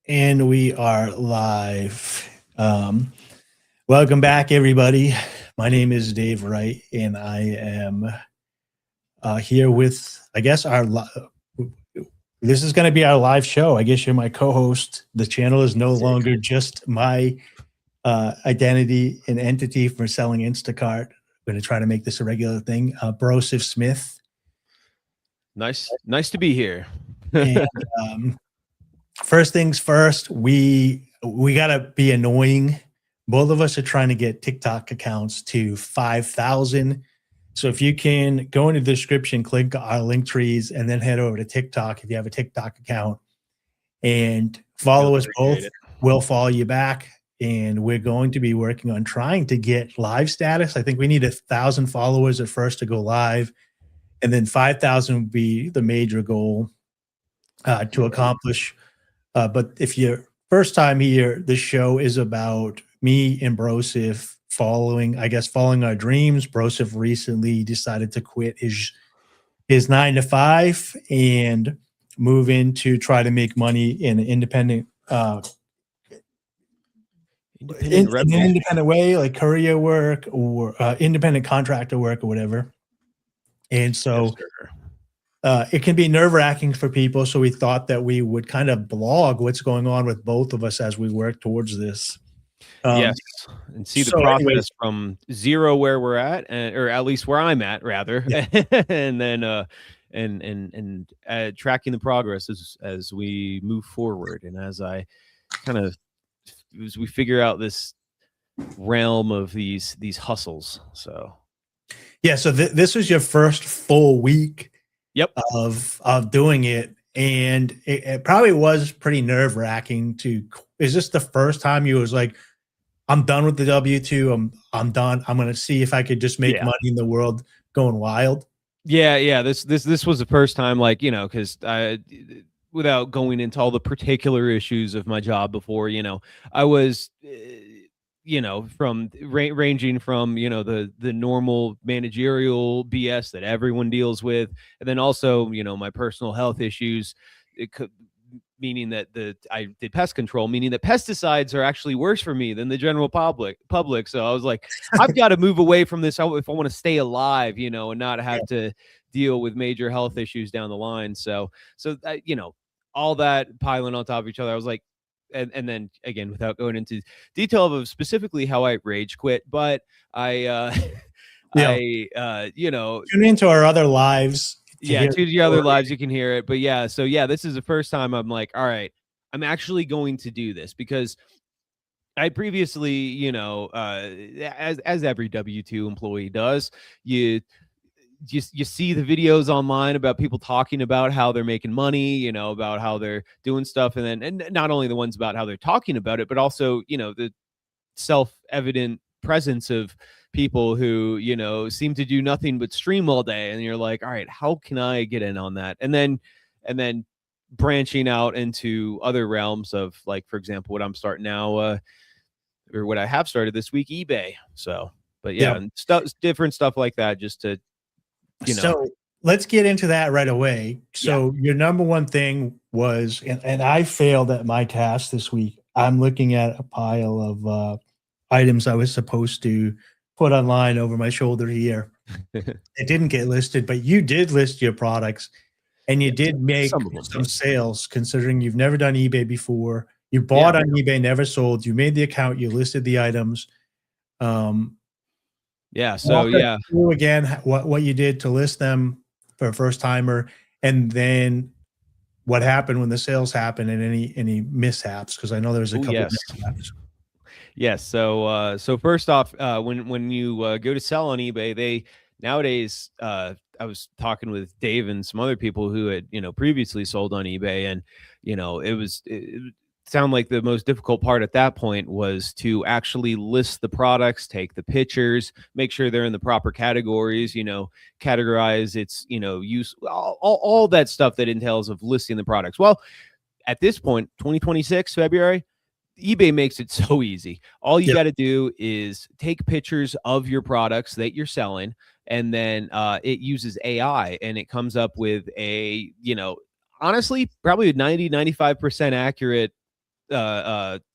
And we are live. Welcome back, everybody. My name is Dave Wright, and I am here with, I guess, this is going to be our live show. I guess you're my co-host. The channel is no longer just my identity and entity for selling Instacart. I'm going to try to make this a regular thing. Broseph Smith. Nice to be here. And first things first, we gotta be annoying. Both of us are trying to get TikTok accounts to 5,000. So if you can go into the description, click our link trees, and then head over to TikTok if you have a TikTok account and follow us both. We'll follow you back, and we're going to be working on trying to get live status. I think we need 1,000 followers at first to go live, and then 5,000 would be the major goal to accomplish. But if you're first time here, this show is about me and Broseph following our dreams. Broseph recently decided to quit his 9-to-5 and move in to try to make money in an independent way, like courier work or independent contractor work or whatever. And so it can be nerve-wracking for people, so we thought that we would kind of blog what's going on with both of us as we work towards this. Yes, and see the process from zero where we're at, or at least where I'm at, rather, yeah. And then and tracking the progress as we move forward, and as we figure out this realm of these hustles. So yeah, so this was your first full week. Yep. Of doing it, and it probably was pretty nerve-wracking is this the first time you was like, I'm done with the W-2, I'm done, I'm gonna see if I could just make money in the world going wild? Yeah, this was the first time, like, because without going into all the particular issues of my job before, I was from ranging from, the normal managerial BS that everyone deals with. And then also, my personal health issues, meaning that I did pest control, meaning that pesticides are actually worse for me than the general public. So I was like, I've got to move away from this if I want to stay alive, and not have to deal with major health issues down the line. So all that piling on top of each other, I was like, and then again, without going into detail of specifically how I rage quit, but tune into our other lives. To your other lives, you can hear it. But this is the first time I'm like, all right, I'm actually going to do this, because I previously, as every W-2 employee does, you see the videos online about people talking about how they're making money, about how they're doing stuff. And not only the ones about how they're talking about it, but also, the self-evident presence of people who, seem to do nothing but stream all day. And you're like, all right, how can I get in on that? And then branching out into other realms of, like, for example, what I'm starting now, or what I have started this week, eBay. So, but different stuff like that, just to, So let's get into that right away. So your number one thing was, and I failed at my task this week. I'm looking at a pile of items I was supposed to put online over my shoulder here. It didn't get listed, but you did list your products, and you did make some sales, considering you've never done eBay before. You bought on eBay, never sold. You made the account, you listed the items. Again, what you did to list them for a first timer, and then what happened when the sales happened, and any mishaps, because I know there's a couple of mishaps. Yes. So first off, when you go to sell on eBay, they nowadays, I was talking with Dave and some other people who had, previously sold on eBay, and, it sound like the most difficult part at that point was to actually list the products, take the pictures, make sure they're in the proper categories, categorize its, use, all that stuff that entails of listing the products. Well, at this point, 2026 February, eBay makes it so easy. All you got to do is take pictures of your products that you're selling, and then it uses AI, and it comes up with a, honestly, probably a 90-95% accurate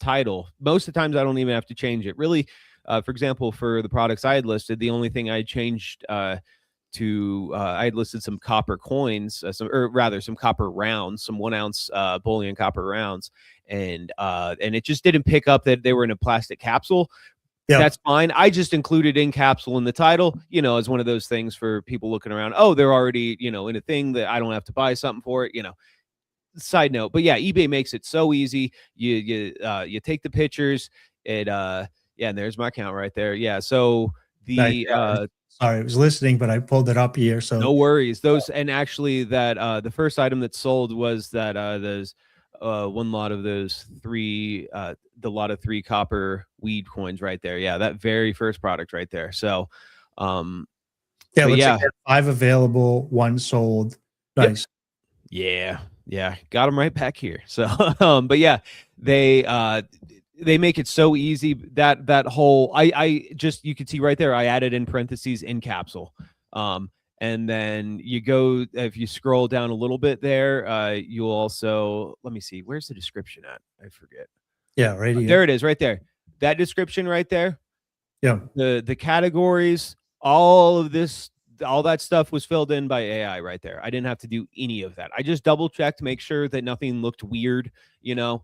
title. Most of the times I don't even have to change it. Really, for example, for the products I had listed, the only thing I changed I had listed some copper coins, some copper rounds, some 1 ounce bullion copper rounds, and it just didn't pick up that they were in a plastic capsule. Yeah. That's fine. I just included in capsule in the title, as one of those things for people looking around. Oh, they're already, in a thing that I don't have to buy something for it, Side note. But yeah, eBay makes it so easy. You take the pictures, and there's my account right there. Yeah. So Sorry, I was listening, but I pulled it up here. So no worries. Those, and actually that the first item that sold was that those one lot of those the lot of 3 copper weed coins right there. Yeah, that very first product right there. So yeah, looks like 5 available, 1 sold. Nice. Yep. Yeah, got them right back here. So but yeah, they make it so easy that whole I just, you can see right there, I added in parentheses in capsule. And then you go, if you scroll down a little bit there, you'll also, let me see, where's the description at? I forget. Yeah, right here. There it is, right there. That description right there. Yeah. The categories, all of this, all that stuff was filled in by AI right there. I didn't have to do any of that. I just double checked to make sure that nothing looked weird, and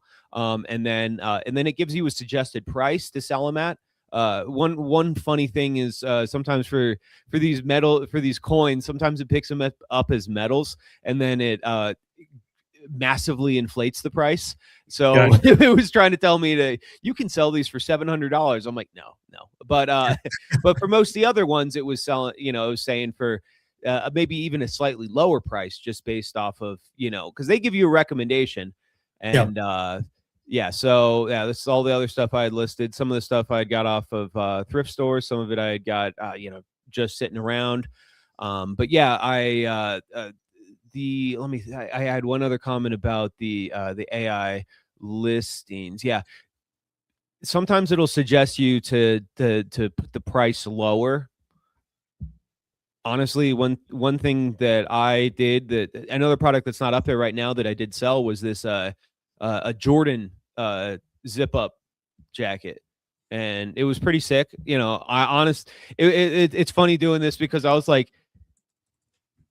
then it gives you a suggested price to sell them at. One funny thing is sometimes for these coins, sometimes it picks them up as metals, and then it massively inflates the price. So it was trying to tell me you can sell these for $700. I'm like, no. But but for most of the other ones, it was selling, it was saying for maybe even a slightly lower price, just based off of, because they give you a recommendation. And so this is all the other stuff I had listed. Some of the stuff I had got off of thrift stores. Some of it I had got, just sitting around. But yeah, I had one other comment about the AI listings. Yeah. Sometimes it'll suggest you to put the price lower. Honestly, one thing that I did, that another product that's not up there right now that I did sell, was this a Jordan zip up jacket. And it was pretty sick. It's funny doing this because I was like,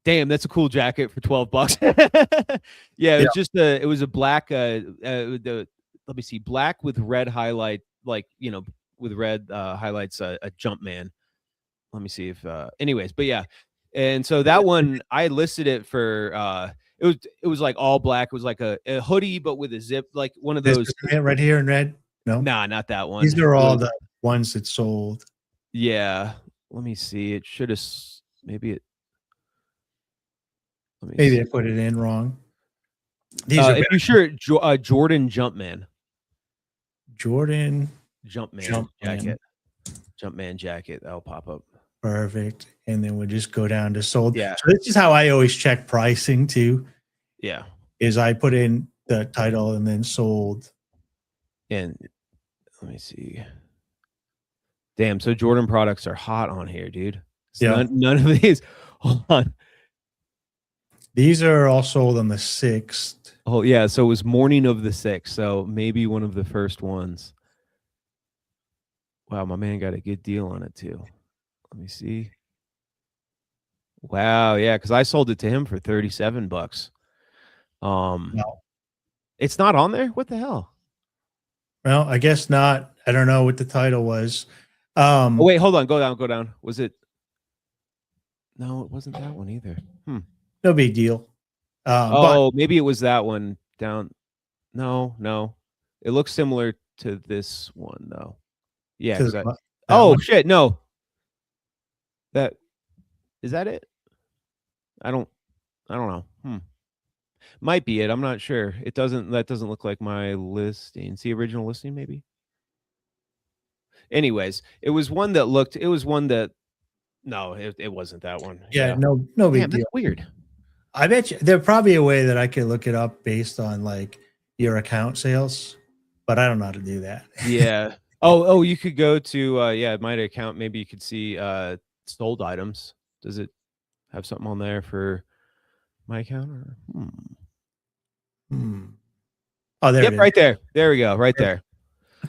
damn, that's a cool jacket for $12. Yeah, it was a black let me see, black with red highlight, with red highlights, a Jumpman. Let me see if anyways, but yeah. And so that one, I listed it for it was like all black. It was like a hoodie, but with a zip, like one of those right here in red. No, nah, not that one. These are all the ones that sold. Yeah. Let me see. It should have maybe I put it in wrong. These are if you sure Jordan Jumpman. Jordan Jumpman jacket. Jumpman jacket. That'll pop up. Perfect. And then we'll just go down to sold. Yeah. So this is how I always check pricing too. Yeah. Is I put in the title and then sold. And let me see. Damn. So Jordan products are hot on here, dude. So none of these. Hold on. These are all sold on the 6th. Oh, yeah. So it was morning of the 6th. So maybe one of the first ones. Wow, my man got a good deal on it too. Let me see. Wow, yeah, because I sold it to him for $37. No. It's not on there? What the hell? Well, I guess not. I don't know what the title was. Oh, wait, hold on. Go down. Was it? No, it wasn't that one either. No big deal. But maybe it was that one down. No. It looks similar to this one though. Yeah. Shit. No. That is that it? I don't know. Might be it. I'm not sure. That doesn't look like my listing. See original listing maybe. Anyways, it was one that no, it wasn't that one. Yeah. No big deal. That's weird. I bet you there's probably a way that I could look it up based on like your account sales, but I don't know how to do that. Yeah. Oh, you could go to my account. Maybe you could see sold items. Does it have something on there for my account? Or Oh, there it is. Right there. There we go. Right there.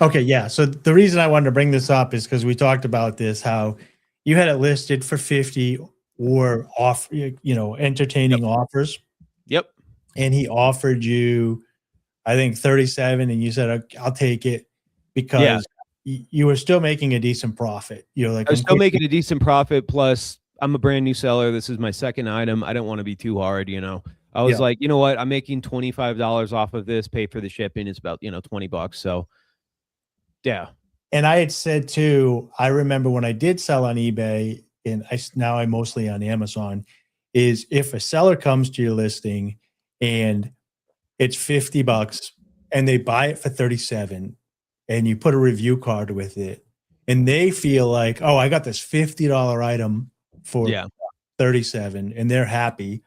Okay, yeah. So the reason I wanted to bring this up is because we talked about this, how you had it listed for 50 or off, entertaining offers. Yep. And he offered you, I think 37, and you said, I'll take it because you were still making a decent profit. You're like, I was still making a decent profit. Plus, I'm a brand new seller. This is my second item. I don't want to be too hard, I was like, you know what? I'm making $25 off of this, pay for the shipping. It's about, $20. So yeah. And I had said too, I remember when I did sell on eBay, and now I'm mostly on Amazon, is if a seller comes to your listing and it's $50 and they buy it for 37 and you put a review card with it and they feel like, oh, I got this $50 item for 37 and they're happy,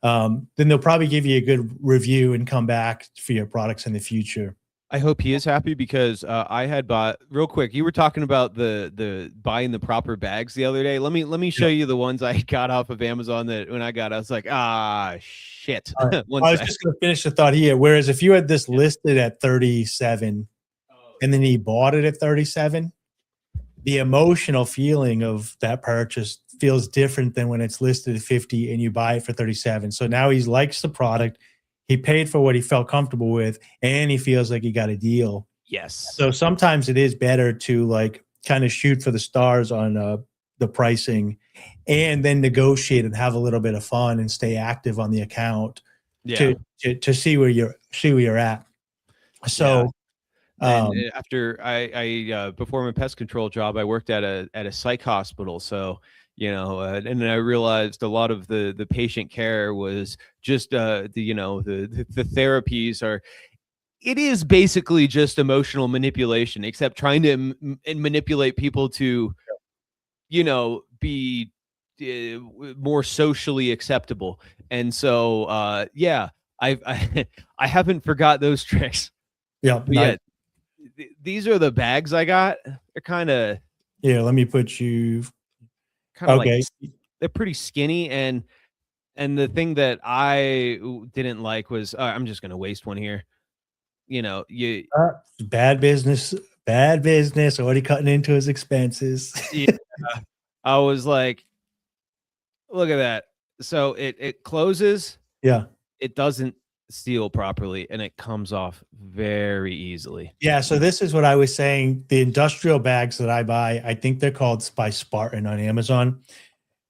then they'll probably give you a good review and come back for your products in the future. I hope he is happy because I had bought real quick. You were talking about the buying the proper bags the other day. Let me show you the ones I got off of Amazon that when I got, I was like, shit. Right. I was just going to finish the thought here. Whereas if you had this listed at 37 and then he bought it at 37, the emotional feeling of that purchase feels different than when it's listed at 50 and you buy it for 37. So now he likes the product. He paid for what he felt comfortable with, and he feels like he got a deal. Yes. So sometimes it is better to like kind of shoot for the stars on the pricing, and then negotiate and have a little bit of fun and stay active on the account to see where you're at. So after I before my pest control job, I worked at a psych hospital. So and then I realized a lot of the patient care was just the therapies are. It is basically just emotional manipulation, except trying to manipulate people to, be more socially acceptable. And so, I haven't forgot those tricks. Yeah. These are the bags I got. They're kind of. Yeah. Let me put you. Kind of like they're pretty skinny, and the thing that I didn't like was I'm just gonna waste one here. Bad business, already cutting into his expenses. I was like, look at that. So it closes. Yeah. It doesn't seal properly, and it comes off very easily. Yeah. So this is what I was saying. The industrial bags that I buy, I think they're called by Spartan on Amazon.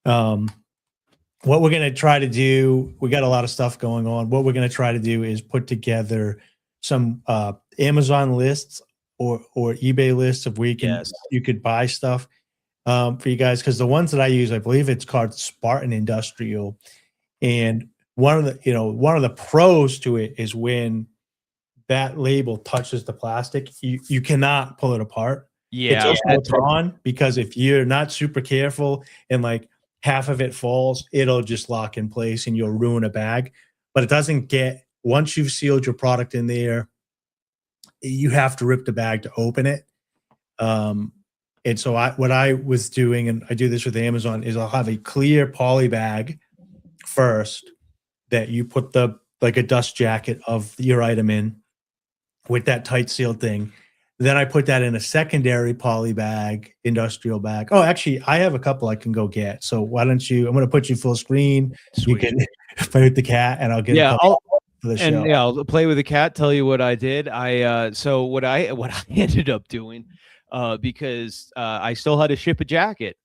What we're going to try to do, we got a lot of stuff going on. What we're going to try to do is put together some Amazon lists or eBay lists of where you could buy stuff for you guys. Because the ones that I use, I believe it's called Spartan Industrial. And one of the pros to it is when that label touches the plastic, you cannot pull it apart. Yeah. It's on, because if you're not super careful and like half of it falls, it'll just lock in place and you'll ruin a bag. But it doesn't once you've sealed your product in there, you have to rip the bag to open it. And so what I was doing, and I do this with Amazon, is I'll have a clear poly bag first that you put like a dust jacket of your item in with that tight sealed thing. Then I put that in a secondary poly bag, industrial bag. Oh, actually, I have a couple I can go get. So why don't you? I'm going to put you full screen. Sweet. You can play with the cat, and I'll get for the show. I'll play with the cat. Tell you what I did. So what I ended up doing, because I still had to ship a jacket.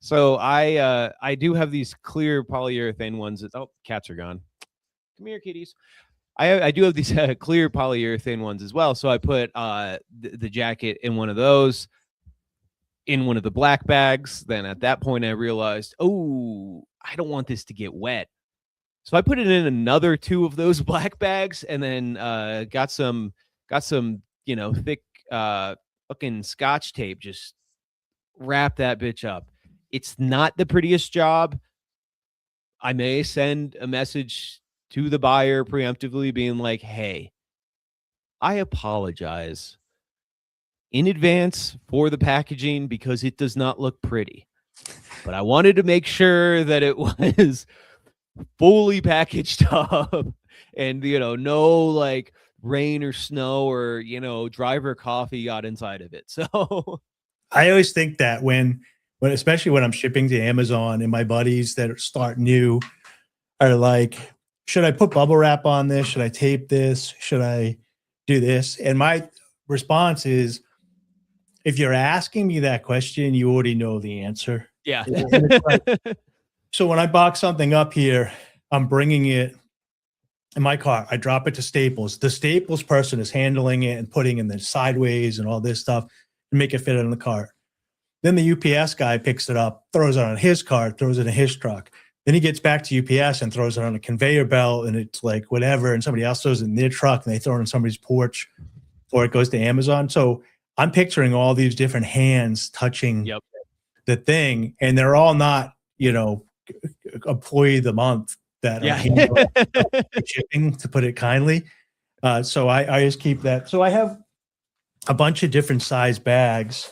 So I do have these clear polyurethane ones. Cats are gone. Come here, kitties. I do have these clear polyurethane ones as well. So I put the jacket in one of those, in one of the black bags. Then at that point I realized, I don't want this to get wet. So I put it in another two of those black bags, and then got some thick fucking Scotch tape, just wrap that bitch up. It's not the prettiest job. I may send a message to the buyer preemptively being like, hey, I apologize in advance for the packaging because it does not look pretty. But I wanted to make sure that it was fully packaged up and no like rain or snow or driver coffee got inside of it. So I always think that when especially when I'm shipping to Amazon, and my buddies that start new are like, should I put bubble wrap on this? Should I tape this? Should I do this? And my response is, if you're asking me that question, you already know the answer. yeah. And it's like, so when I box something up here, I'm bringing it in my car. I drop it to Staples. The Staples person is handling it and putting in the sideways and all this stuff to make it fit in the cart. Then the UPS guy picks it up, throws it on his cart, throws it in his truck. Then he gets back to UPS and throws it on a conveyor belt, and it's like whatever, and somebody else throws it in their truck and they throw it on somebody's porch, or it goes to Amazon. So I'm picturing all these different hands touching the thing, and they're all not, employee of the month that are handling shipping, to put it kindly. So I just keep that. So I have a bunch of different size bags.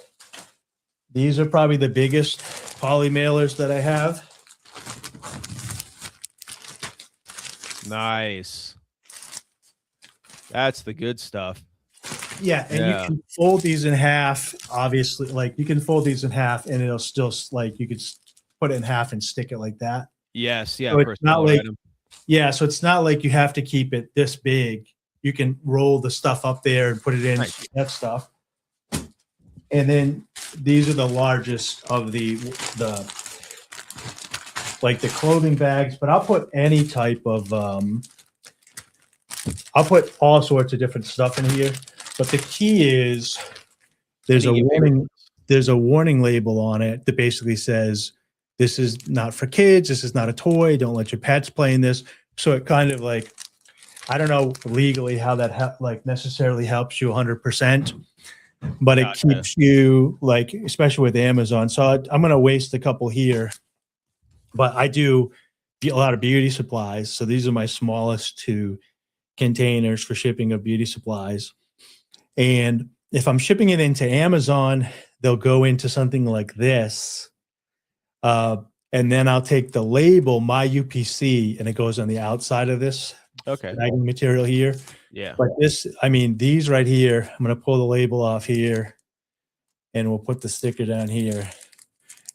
These are probably the biggest poly mailers that I have. Nice. That's the good stuff. Yeah, and you can fold these in half. Obviously, like you can fold these in half, and it'll still like you could put it in half and stick it like that. Yes, yeah. So it's not like so it's not like you have to keep it this big. You can roll the stuff up there and put it in that stuff. And then these are the largest of the clothing bags, but I'll put any type of I'll put all sorts of different stuff in here. But the key is there's a warning label on it that basically says this is not for kids, this is not a toy, don't let your pets play in this. So it kind of like, I don't know legally how that necessarily helps you 100%, but it keeps you like, especially with Amazon. So I'm going to waste a couple here, but I do a lot of beauty supplies. So these are my smallest two containers for shipping of beauty supplies. And if I'm shipping it into Amazon, they'll go into something like this. And then I'll take the label, my UPC, and it goes on the outside of this bagging material here. Yeah. But these right here, I'm going to pull the label off here, and we'll put the sticker down here.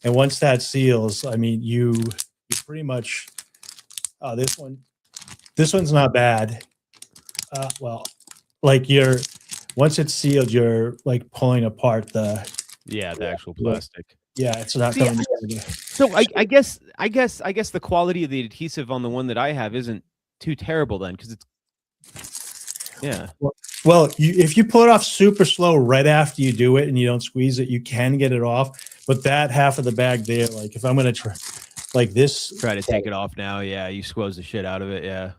And once that seals, you pretty much, this one's not bad. Once it's sealed, you're like pulling apart the actual plastic. Yeah, it's not coming together. So I guess the quality of the adhesive on the one that I have isn't too terrible then, because it's Well, if you pull it off super slow right after you do it and you don't squeeze it, you can get it off. But that half of the bag there, like if I'm gonna try to take it off now, you squeeze the shit out of it,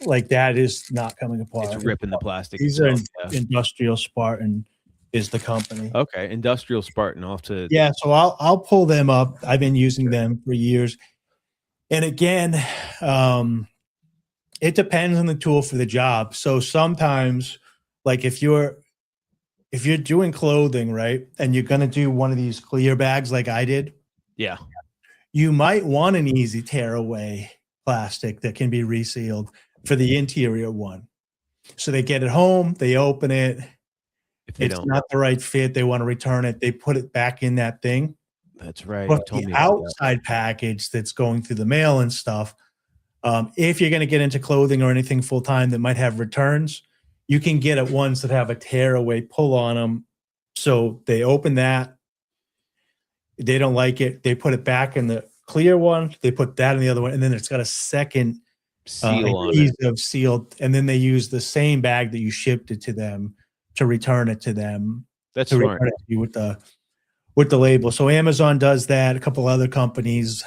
like that is not coming apart. It's ripping the plastic. These are Industrial Spartan is the company. Okay, Industrial Spartan off to so I'll pull them up. I've been using them for years, and again, it depends on the tool for the job. So sometimes, like if you're doing clothing, right, and you're gonna do one of these clear bags like I did, you might want an easy tear away plastic that can be resealed for the interior one. So they get it home, they open it. If it's not the right fit, they want to return it. They put it back in that thing. That's right. But the outside package that's going through the mail and stuff, if you're going to get into clothing or anything full time that might have returns, you can get at ones that have a tear away pull on them. So they open that, they don't like it, they put it back in the clear one, they put that in the other one, and then it's got a second adhesive sealed, and then they use the same bag that you shipped it to them to return it to them. That's to smart. return it to you with the label. So Amazon does that. A couple other companies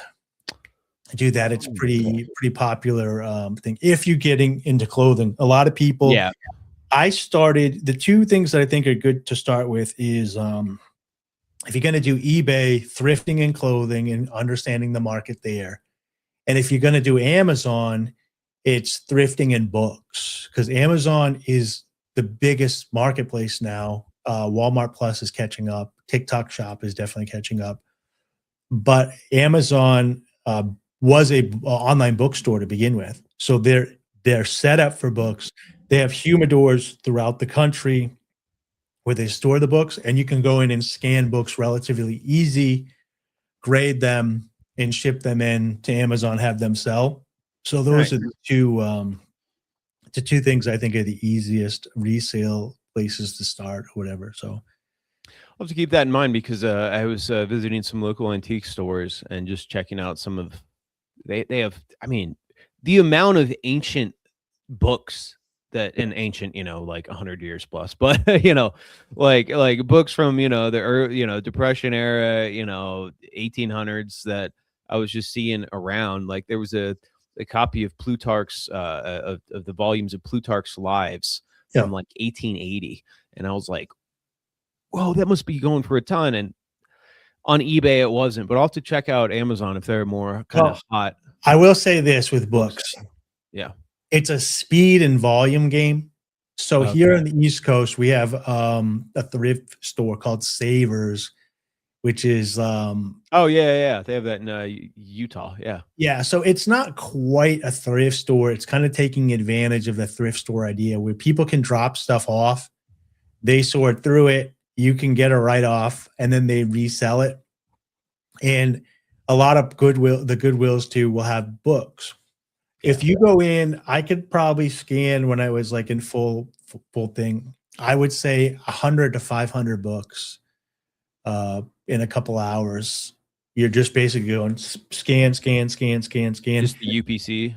do that. It's pretty popular thing. If you're getting into clothing, a lot of people. Yeah. I started the two things that I think are good to start with is if you're going to do eBay, thrifting in clothing and understanding the market there, and if you're going to do Amazon, it's thrifting in books, because Amazon is the biggest marketplace now. Walmart Plus is catching up. TikTok Shop is definitely catching up. But Amazon was a online bookstore to begin with. So they're They're set up for books. They have humidors throughout the country where they store the books, and you can go in and scan books relatively easy, grade them, and ship them in to Amazon, have them sell. So those Nice. are the two things I think are the easiest resale places to start or whatever. So I'll have to keep that in mind because I was visiting some local antique stores and just checking out some of they have. I mean, the amount of ancient books that an ancient, like 100 years plus, but like books from the Depression era, 1800s that I was just seeing around. Like there was a copy of Plutarch's of the volumes of Plutarch's lives from like 1880, and I was like, whoa, that must be going for a ton. And on eBay it wasn't, but I'll have to check out Amazon if they're more kind of hot. I will say this with books. Yeah. It's a speed and volume game. So here on the East Coast, we have a thrift store called Savers, which is oh yeah, they have that in Utah. Yeah, so it's not quite a thrift store. It's kind of taking advantage of the thrift store idea where people can drop stuff off, they sort through it, you can get a write-off, and then they resell it. And a lot of the Goodwills too will have books. If you go in, I could probably scan when I was like in full thing, I would say 100 to 500 books in a couple hours. You're just basically going scan. Just the UPC,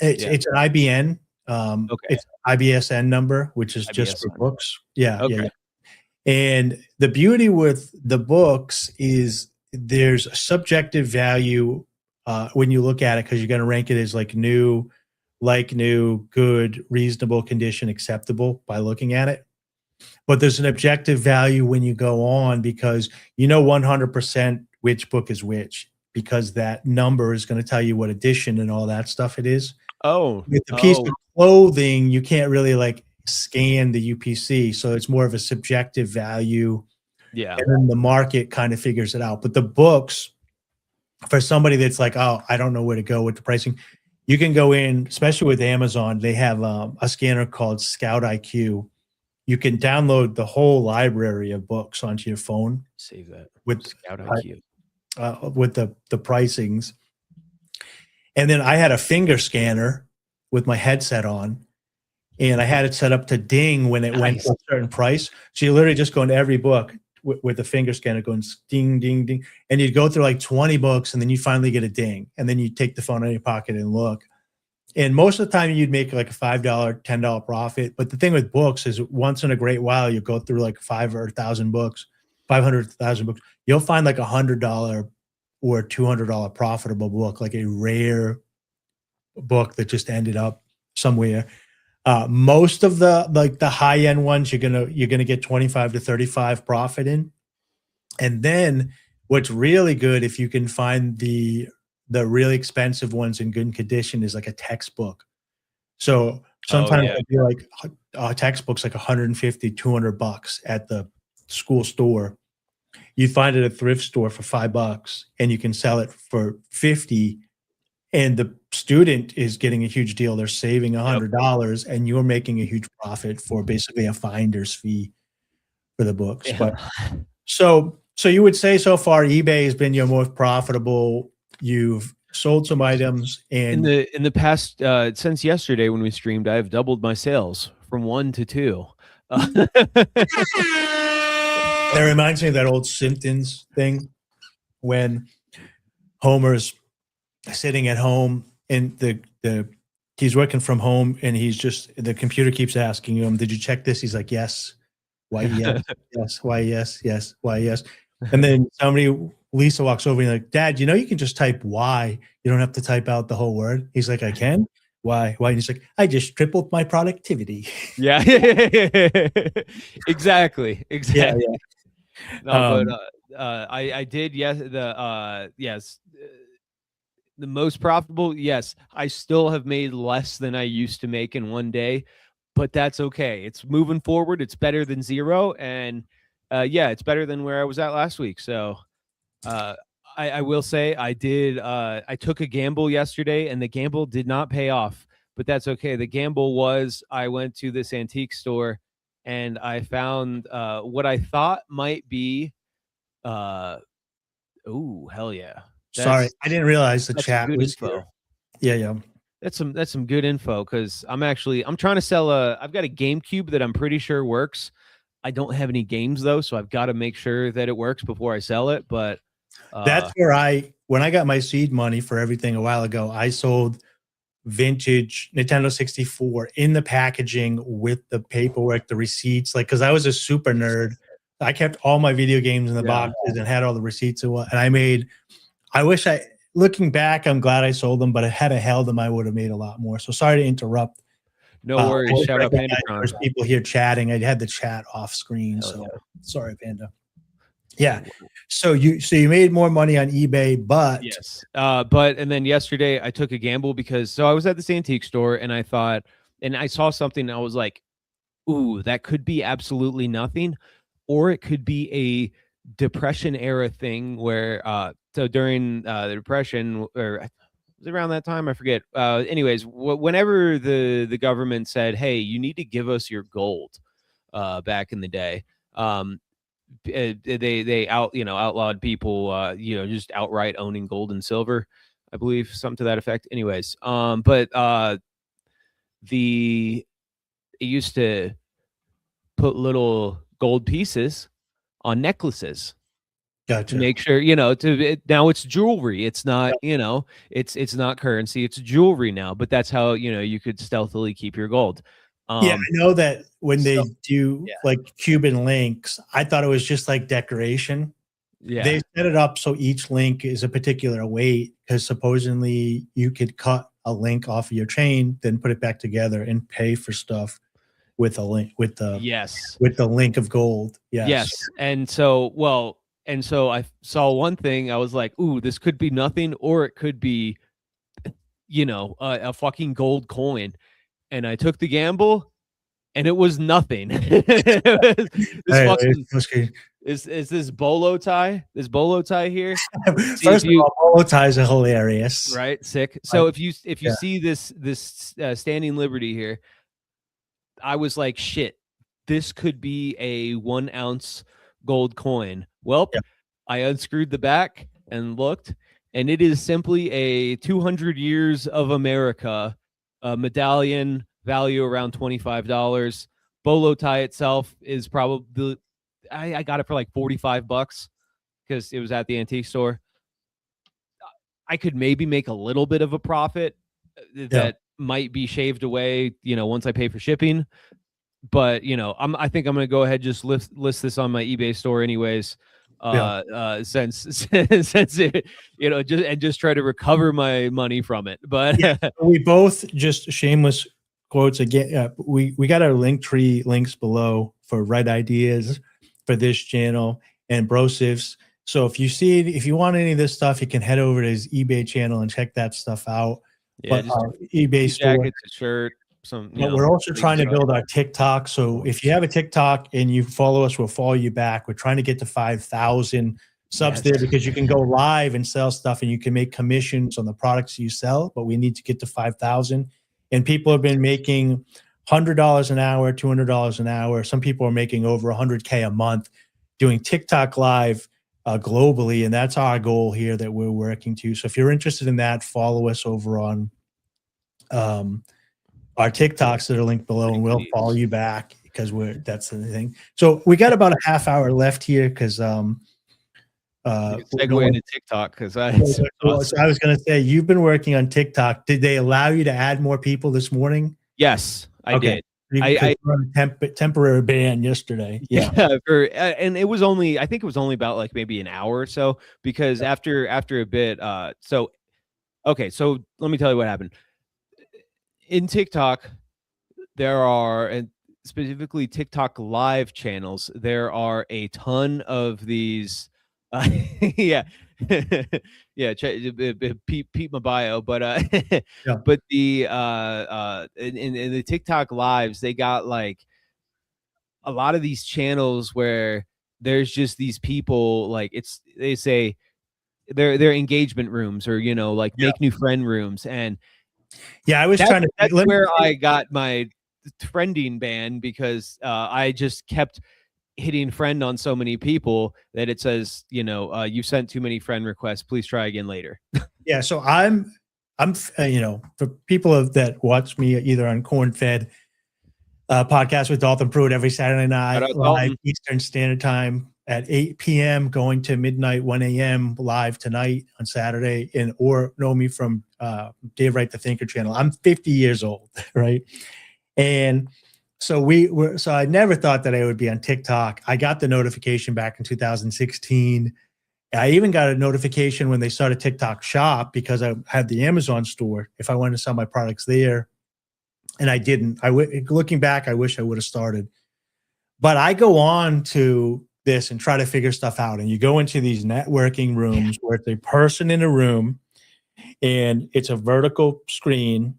it's an IBN. Okay. It's IBSN number, which is just for books. Yeah. Okay. Yeah. And the beauty with the books is there's a subjective value when you look at it, because you're going to rank it as like new, good, reasonable condition, acceptable by looking at it. But there's an objective value when you go on, because 100% which book is which, because that number is going to tell you what edition and all that stuff it is. With the piece of clothing, you can't really like scan the UPC, so it's more of a subjective value. Yeah. And then the market kind of figures it out. But the books, for somebody that's like, oh, I don't know where to go with the pricing, you can go in, especially with Amazon, they have a scanner called Scout IQ. You can download the whole library of books onto your phone. Save that with Scout IQ. With the pricings. And then I had a finger scanner with my headset on, and I had it set up to ding when it went to a certain price. So you literally just go into every book with the finger scanner going ding, ding, ding. And you'd go through like 20 books, and then you finally get a ding. And then you take the phone out of your pocket and look. And most of the time you'd make like a $5, $10 profit. But the thing with books is once in a great while, you go through like 500,000 books. You'll find like $100 or $200 profitable book, like a rare book that just ended up somewhere. Most of the high end ones, you're gonna get 25 to 35 profit in. And then what's really good, if you can find the really expensive ones in good condition, is like a textbook. So sometimes it'd be like a textbook's like 150, 200 bucks at the school store. You find it at a thrift store for $5, and you can sell it for 50. And the student is getting a huge deal. They're saving $100, and you're making a huge profit for basically a finder's fee for the books. Yeah. But so you would say so far eBay has been your most profitable. You've sold some items, and in the past since yesterday when we streamed, I've doubled my sales from 1 to 2. It reminds me of that old Simpsons thing when Homer's sitting at home and he's working from home, and the computer keeps asking him, "Did you check this?" He's like, "Yes." Why yes? Yes. Why yes? Yes. Why yes? And then Lisa walks over and like, "Dad, you can just type Y. You don't have to type out the whole word." He's like, "I can." Why? And he's like, "I just tripled my productivity." Yeah. Exactly. Yeah. No, but I did. Yes. The most profitable. Yes. I still have made less than I used to make in one day, but that's okay. It's moving forward. It's better than zero. And it's better than where I was at last week. So I will say I took a gamble yesterday, and the gamble did not pay off. but that's okay. The gamble was I went to this antique store and I found what I thought might be oh, hell yeah. Sorry, I didn't realize the That's some chat good was info. here. Yeah. That's some good info because I'm trying to sell I've got a GameCube that I'm pretty sure works. I don't have any games though, so I've got to make sure that it works before I sell it. But That's where when I got my seed money for everything a while ago, I sold vintage Nintendo 64 in the packaging with the paperwork, the receipts, like, because I was a super nerd. I kept all my video games in the boxes and had all the receipts and looking back, I'm glad I sold them, but had I held them, I would have made a lot more. So sorry to interrupt. No worries. Shout out Panda. There's people here chatting. I had the chat off screen. Sorry, Panda. Yeah. So you made more money on eBay, but yes. And then yesterday I took a gamble because I was at this antique store and I thought, and I saw something and I was like, ooh, that could be absolutely nothing, or it could be a Depression era thing where so during the Depression, or was it around that time? I forget. Anyways, whenever the government said, hey, you need to give us your gold back in the day, they outlawed people just outright owning gold and silver, I believe, something to that effect. Anyways, it used to put little gold pieces on necklaces. Gotcha. To make sure, now it's jewelry. It's not, it's not currency. It's jewelry now. But that's how, you could stealthily keep your gold. I know that when they do like Cuban links, I thought it was just like decoration. Yeah. They set it up so each link is a particular weight because supposedly you could cut a link off of your chain, then put it back together and pay for stuff with a link with the link of gold. Yes. And so I saw one thing. I was like, ooh, this could be nothing, or it could be, a fucking gold coin. And I took the gamble, and it was nothing. Is this bolo tie? This bolo tie here? First of all, bolo ties are hilarious, right? Sick. So if you see this Standing Liberty here, I was like, shit, this could be a 1 ounce gold coin. Well, I unscrewed the back and looked, and it is simply a 200 years of America medallion, value around $25. Bolo tie itself is probably, I got it for like $45 because it was at the antique store. I could maybe make a little bit of a profit that might be shaved away, once I pay for shipping. But I think I'm gonna go ahead and just list this on my eBay store anyways. Since it, just try to recover my money from it. But we both, just shameless quotes again. We got our link tree links below for Wright Ideas for this channel and Broseph. So if you want any of this stuff, you can head over to his eBay channel and check that stuff out. Yeah, but eBay store, jackets, a shirt. But we're also trying to build our TikTok. So if you have a TikTok and you follow us, we'll follow you back. We're trying to get to 5,000 subs there because you can go live and sell stuff and you can make commissions on the products you sell. But we need to get to 5,000. And people have been making $100 an hour, $200 an hour. Some people are making over 100K a month doing TikTok live globally. And that's our goal here that we're working to. So if you're interested in that, follow us over on our TikToks that are linked below, and we'll follow you back because that's the thing. So we got about a half hour left here because segue into TikTok because I was going to say you've been working on TikTok. Did they allow you to add more people this morning? Yes, I did. I on a temporary ban yesterday. And it was only, I think it was only about like maybe an hour or so because after a bit, so let me tell you what happened. In TikTok, there are, and specifically TikTok live channels, there are a ton of these. Peep my bio, but but the in the TikTok lives, they got like a lot of these channels where there's just these people, like they say they're engagement rooms or make new friend rooms, and Yeah, I was trying to. That's where I got my friending ban, because I just kept hitting friend on so many people that it says, you sent too many friend requests. Please try again later. Yeah, so I'm for people that watch me either on Corn Fed podcast with Dalton Pruitt every Saturday Shout night out live Dalton. Eastern Standard Time at 8 p.m. going to midnight 1 a.m. live tonight on Saturday, or know me from Dave Wright the Thinker channel. I'm 50 years old, right? And so I never thought that I would be on TikTok. I got the notification back in 2016. I even got a notification when they started TikTok Shop, because I had the Amazon store if I wanted to sell my products there, and I didn't. Looking back, I wish I would have started. But I go on to this and try to figure stuff out. And you go into these networking rooms where it's a person in a room and it's a vertical screen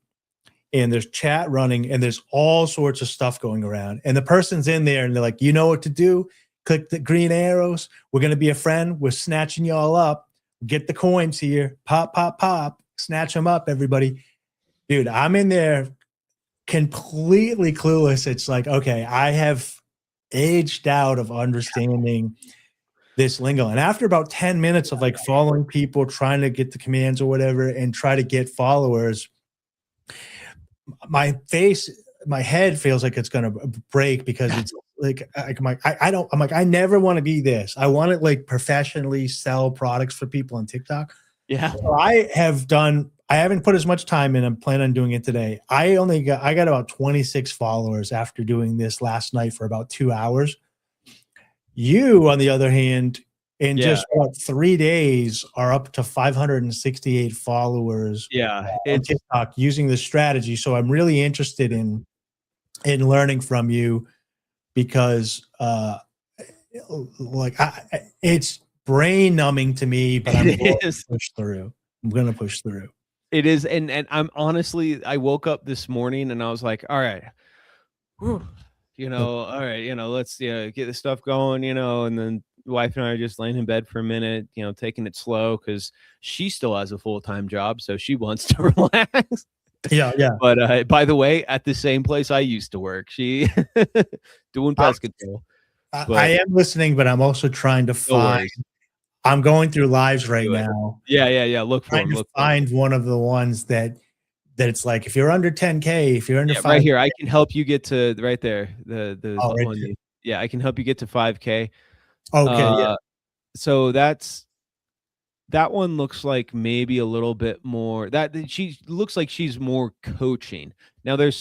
and there's chat running and there's all sorts of stuff going around. And the person's in there and they're like, you know what to do? Click the green arrows. We're going to be a friend. We're snatching y'all up. Get the coins here. Pop, pop, pop. Snatch them up, everybody. Dude, I'm in there completely clueless. It's like, okay, I have aged out of understanding this lingo. And after about 10 minutes of like following people, trying to get the commands or whatever, and try to get followers, my head feels like it's going to break, because it's like, I never want to be this. I want to like professionally sell products for people on TikTok. Yeah. So I haven't put as much time in. I'm planning on doing it today. I got about 26 followers after doing this last night for about 2 hours. You, on the other hand, in just about 3 days, are up to 568 followers. Yeah, on TikTok using this strategy. So I'm really interested in learning from you, because it's brain numbing to me, but I'm going to push through. I'm going to push through. It is, and I'm honestly, I woke up this morning and I was like, all right, all right, let's get this stuff going, and then the wife and I are just laying in bed for a minute, taking it slow, because she still has a full-time job, so she wants to relax. Yeah. But by the way, at the same place I used to work, she doing pest control. I am listening, but I'm also trying to find. I'm going through lives right now. Yeah. Look for them. Find one of the ones that it's like, if you're under 10K, if you're under 5K, right here, I can help you get to right there. The right one. Yeah, I can help you get to 5K. Okay. So that one looks like maybe a little bit more, that she looks like she's more coaching. Now there's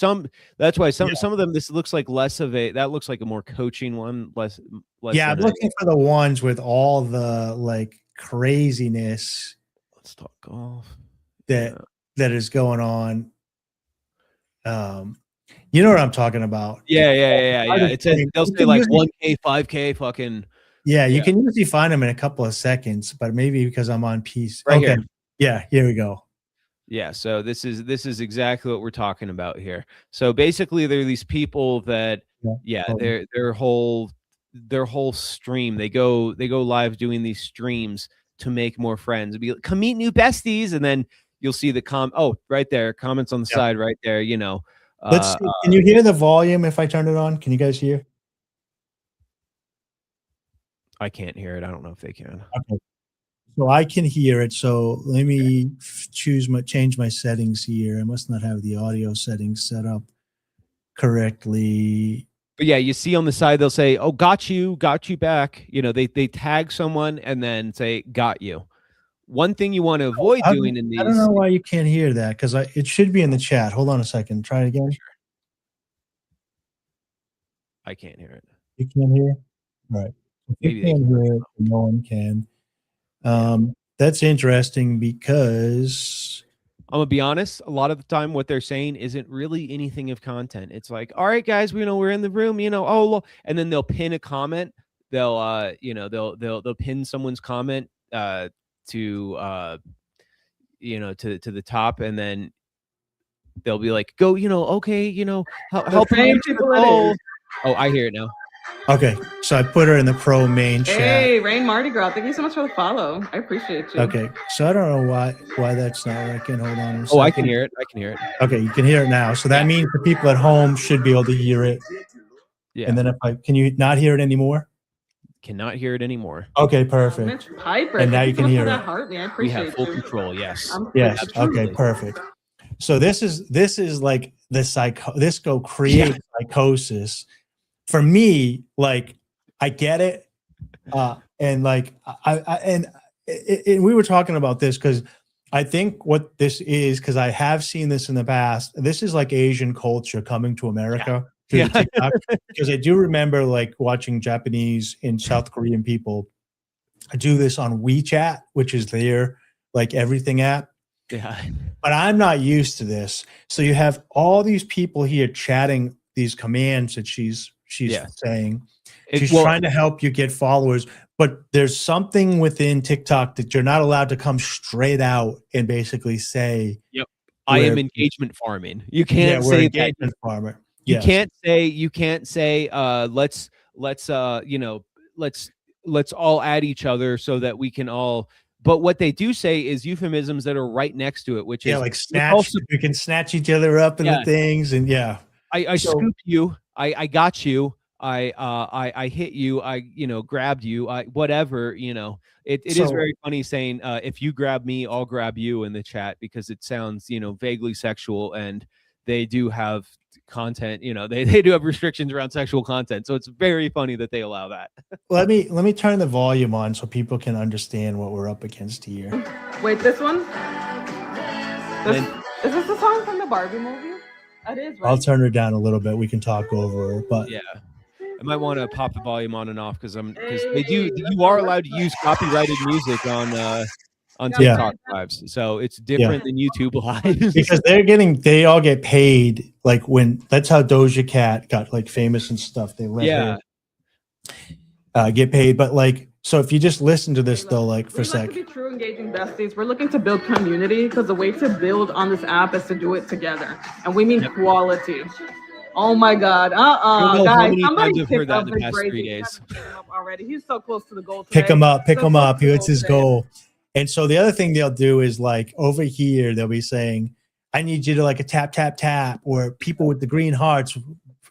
that's why some of them, this looks like less of that looks like a more coaching one, less. Yeah, I'm looking for the ones with all the like craziness. Let's talk golf. That is going on. You know what I'm talking about? Yeah. It says, they'll say like 1K, 5K, fucking. Yeah, you can usually find them in a couple of seconds, but maybe because I'm on piece. Right okay. Here. Yeah, here we go. Yeah, so this is exactly what we're talking about here. So basically, there are these people that their whole stream, they go live doing these streams to make more friends. It'd be like, come meet new besties, and then you'll see the right there, comments on the side right there. Let's see. Can you hear the volume if I turn it on? Can you guys hear? I can't hear it. I don't know if they can. Okay. So I can hear it. So let me change my settings here. I must not have the audio settings set up correctly. But yeah, you see on the side, they'll say, oh, got you back. They tag someone and then say, got you. One thing you want to avoid doing in these. I don't know why you can't hear that, because it should be in the chat. Hold on a second. Try it again. I can't hear it. You can't hear it? All right. If you can't hear it, no one can. That's interesting, because I'm gonna be honest, a lot of the time what they're saying isn't really anything of content. It's like, all right, guys, we're in the room, and then they'll pin a comment. They'll they'll pin someone's comment to the top, and then they'll be like, go, okay, help people. Oh, I hear it now. Okay, so I put her in the pro main chat. Hey, Rain Mardi Gras, thank you so much for the follow. I appreciate you. Okay, so I don't know why that's not working. Hold on a second. Oh, I can hear it. I can hear it. Okay, you can hear it now. So that means the people at home should be able to hear it. Yeah. And then can you not hear it anymore? Cannot hear it anymore. Okay, perfect. Mitch Piper, And now you can hear it. Heart, man. I We appreciate have full you. control. Yes. Yes. Absolutely. Okay, perfect. So this is like this go create psychosis. For me, like I get it. And like we were talking about this because I think what this is, because I have seen this in the past, this is like Asian culture coming to America through the TikTok. Because I do remember like watching Japanese and South Korean people do this on WeChat, which is their like everything app. Yeah. But I'm not used to this. So you have all these people here chatting these commands that she's saying. She's trying to help you get followers, but there's something within TikTok that you're not allowed to come straight out and basically say, "Yep, I am engagement farming." You can't we're say engagement that. farmer. You can't say let's let's all add each other so that we can all. But what they do say is euphemisms that are right next to it, which is like snatch. We can snatch each other up in the things, and I scoop you. I got you. I hit you. I grabbed you. I whatever. It is very funny saying if you grab me, I'll grab you in the chat, because it sounds vaguely sexual, and they do have content. They do have restrictions around sexual content, so it's very funny that they allow that. Let me turn the volume on so people can understand what we're up against here. Wait, this one? Is this the song from the Barbie movie? It is, right? I'll turn her down a little bit. We can talk over her, but yeah. I might want to pop the volume on and off because you are allowed to use copyrighted music on TikTok lives. So it's different than YouTube lives. Because they all get paid. Like that's how Doja Cat got like famous and stuff. They let her get paid. But like, so if you just listen to this though, like for a sec. To be true engaging besties, we're looking to build community, because the way to build on this app is to do it together. And we mean quality. Oh my God. Guys, somebody I've heard that in the past 3 days. Already. He's so close to the goal today. Pick him up. It's his goal. And so the other thing they'll do is like over here, they'll be saying, I need you to like a tap, tap, tap, or people with the green hearts.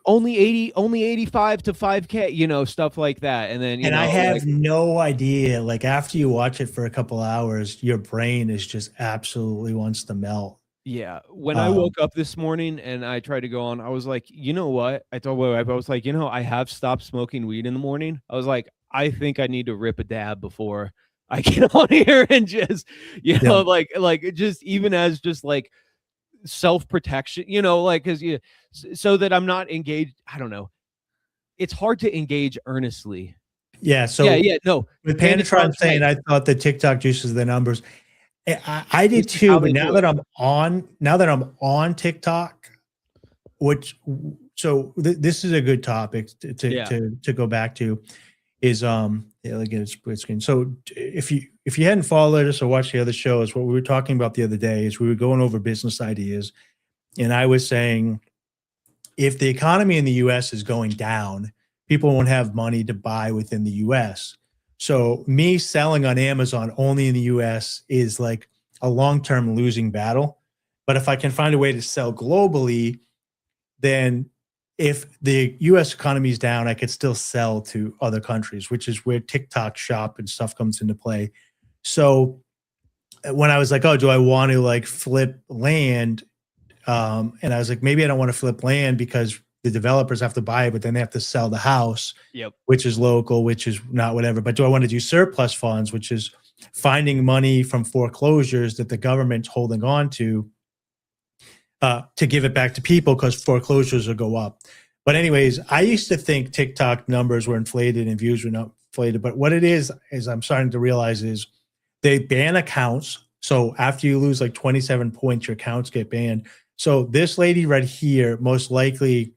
Only 85 to 5K, stuff like that. And then, I have no idea. Like after you watch it for a couple hours, your brain is just absolutely wants to melt. Yeah. When I woke up this morning and I tried to go on, I was like, you know what? I told my wife, I was like, I have stopped smoking weed in the morning. I was like, I think I need to rip a dab before I get on here and just, like just even as just like self-protection, because so that I'm not engaged. I don't know. It's hard to engage earnestly. Yeah. So no. With Panatron saying, I thought the TikTok juices the numbers. I did too, but now that I'm on TikTok, this is a good topic to go back to, is look at split screen. So if you hadn't followed us or watched the other shows, what we were talking about the other day is we were going over business ideas, and I was saying if the economy in the U.S. is going down, people won't have money to buy within the U.S. So me selling on Amazon only in the US is like a long-term losing battle. But if I can find a way to sell globally, then if the US economy is down, I could still sell to other countries, which is where TikTok Shop and stuff comes into play. So when I was like, oh, do I want to like flip land? And I was like, maybe I don't want to flip land because the developers have to buy it, but then they have to sell the house, which is local, which is not whatever. But do I want to do surplus funds, which is finding money from foreclosures that the government's holding on to give it back to people because foreclosures will go up. But anyways, I used to think TikTok numbers were inflated and views were not inflated. But what it is I'm starting to realize is they ban accounts. So after you lose like 27 points, your accounts get banned. So this lady right here most likely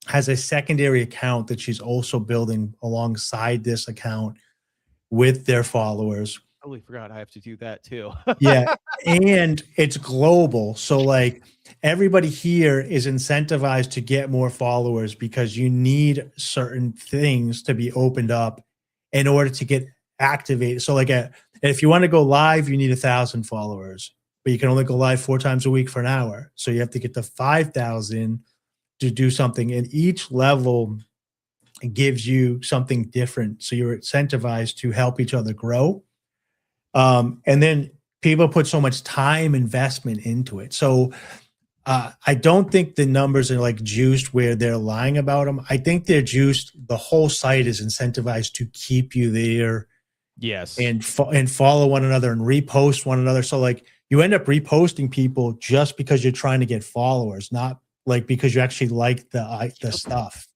has a secondary account that she's also building alongside this account with their followers. totally forgot I have to do that too. Yeah. And it's global. So like everybody here is incentivized to get more followers because you need certain things to be opened up in order to get activated. So like if you want to go live, you need 1,000 followers, but you can only go live 4 times a week for an hour. So you have to get to 5,000 to do something. And each level gives you something different. So you're incentivized to help each other grow. And then people put so much time investment into it. So I don't think the numbers are like juiced where they're lying about them. I think they're juiced. The whole site is incentivized to keep you there. Yes. And follow one another and repost one another. So like you end up reposting people just because you're trying to get followers, not like because you actually like the stuff.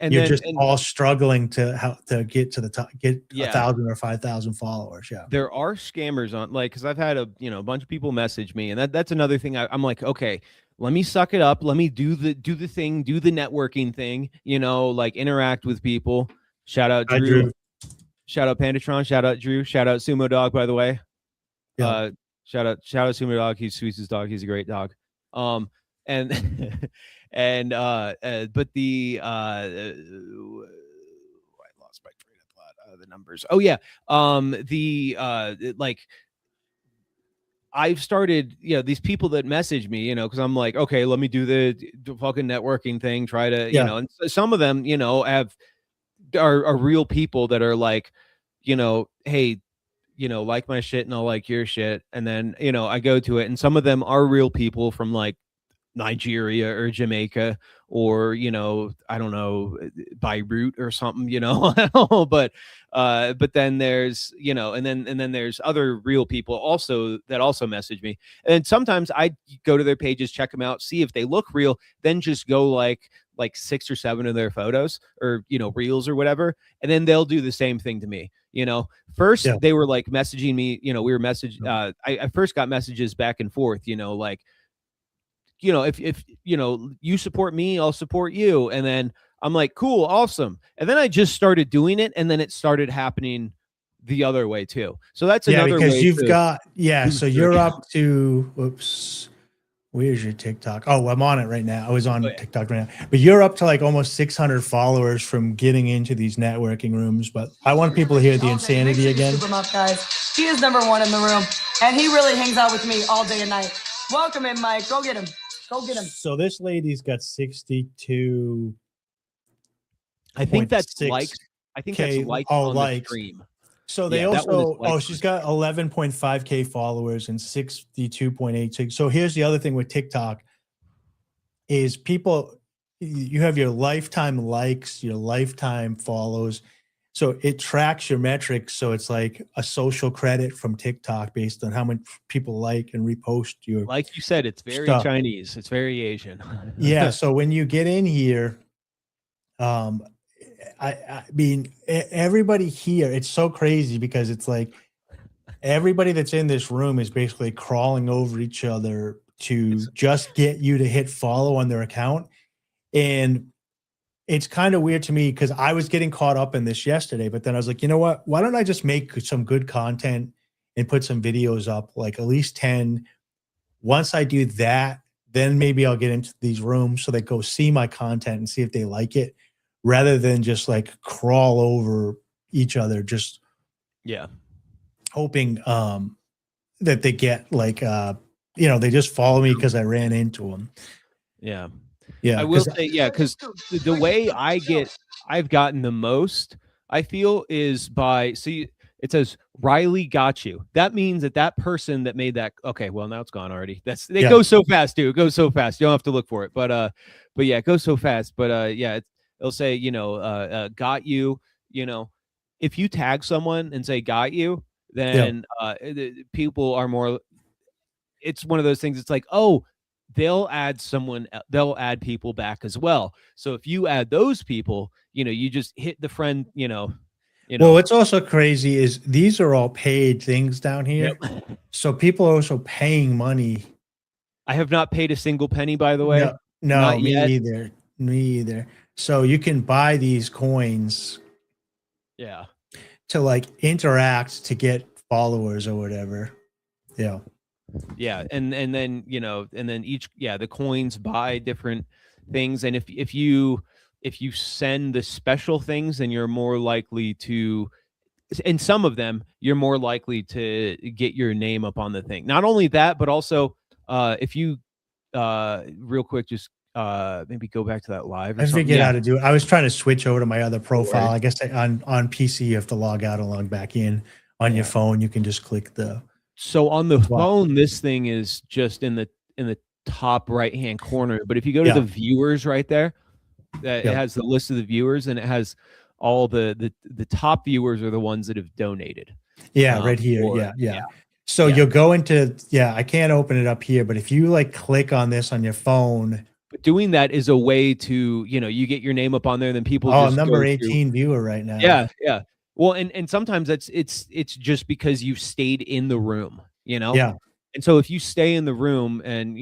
And you're just all struggling to get to the top, get 1,000 or 5,000 followers. Yeah. There are scammers on, like, cause I've had a bunch of people message me, and that's another thing. I'm like, okay, let me suck it up. Let me do the thing, do the networking thing, like interact with people. Shout out Drew. Shout out Pandatron. Shout out Drew. Shout out Sumo Dog, by the way. Yeah. Shout out Sumo Dog. He's Sweetest dog. He's a great dog. And but the I lost my train of thought. The numbers. Oh yeah. Like I've started, these people that message me, because I'm like, okay, let me do the fucking networking thing. Try to, and some of them, are real people that are like, hey, like my shit and I'll like your shit. And then, I go to it, and some of them are real people from like Nigeria or Jamaica or, I don't know, Beirut or something, but then there's, and then there's other real people also that also message me. And sometimes I go to their pages, check them out, see if they look real, then just go like 6 or 7 of their photos or, reels or whatever. And then they'll do the same thing to me. First they were like messaging me, we were I first got messages back and forth, like, if you support me, I'll support you. And then I'm like, cool, awesome. And then I just started doing it, and then it started happening the other way too. So that's another because way you've got so you're up to whoops. Where's your TikTok? Oh, I'm on it right now. I was on TikTok right now. But you're up to like almost 600 followers from getting into these networking rooms. But I want people to hear the insanity again. Super Muff, guys. He is #1 in the room, and he really hangs out with me all day and night. Welcome in, Mike. Go get him. Go get him. So this lady's got 62. I think that's likes. I think that's likes on the stream. So they she's got 11.5K followers and 62.86. So here's the other thing with TikTok is you have your lifetime likes, your lifetime follows. So it tracks your metrics. So it's like a social credit from TikTok based on how many people like and repost your. Like you said, it's very Chinese. It's very Asian. Yeah. So when you get in here, I mean, everybody here, it's so crazy because it's like everybody that's in this room is basically crawling over each other to just get you to hit follow on their account. And it's kind of weird to me because I was getting caught up in this yesterday, but then I was like, you know what? Why don't I just make some good content and put some videos up, like at least 10. Once I do that, then maybe I'll get into these rooms so they go see my content and see if they like it, rather than just like crawl over each other, just hoping that they get like, they just follow me because I ran into them. Yeah. Yeah. I will say, because the way I've gotten the most, I feel, is by, it says Riley got you. That means that person that made that. Okay. Well, now it's gone already. It goes so fast, dude. It goes so fast. You don't have to look for it, but yeah, it goes so fast, but it'll say, got you, if you tag someone and say got you, then people are more, it's one of those things. It's like, oh, they'll add people back as well. So if you add those people, you just hit the friend, Well, what's also crazy is these are all paid things down here. Yep. So people are also paying money. I have not paid a single penny, by the way. No, me either. So you can buy these coins. Yeah. To like interact, to get followers or whatever. Yeah. Yeah, and then and then the coins buy different things, and if you send the special things, then you're more likely to, in some of them, you're more likely to get your name up on the thing. Not only that, but also if you real quick, just maybe go back to that live or I something. figured how to do it. I was trying to switch over to my other profile. worries. I guess on PC you have to log out and log back in. On your phone, you can just click the. So on the Wow. phone, this thing is just in the top right hand corner. But if you go to Yeah. the viewers right there, it Yeah. has the list of the viewers, and it has all the top viewers are the ones that have donated. Yeah, right here. or- Yeah. So Yeah. you'll go into, I can't open it up here, but if you like click on this on your phone. But doing that is a way to, you get your name up on there, then people just Number go 18 viewer right now. Yeah. Well, and sometimes it's just because you stayed in the room, Yeah. And so if you stay in the room and,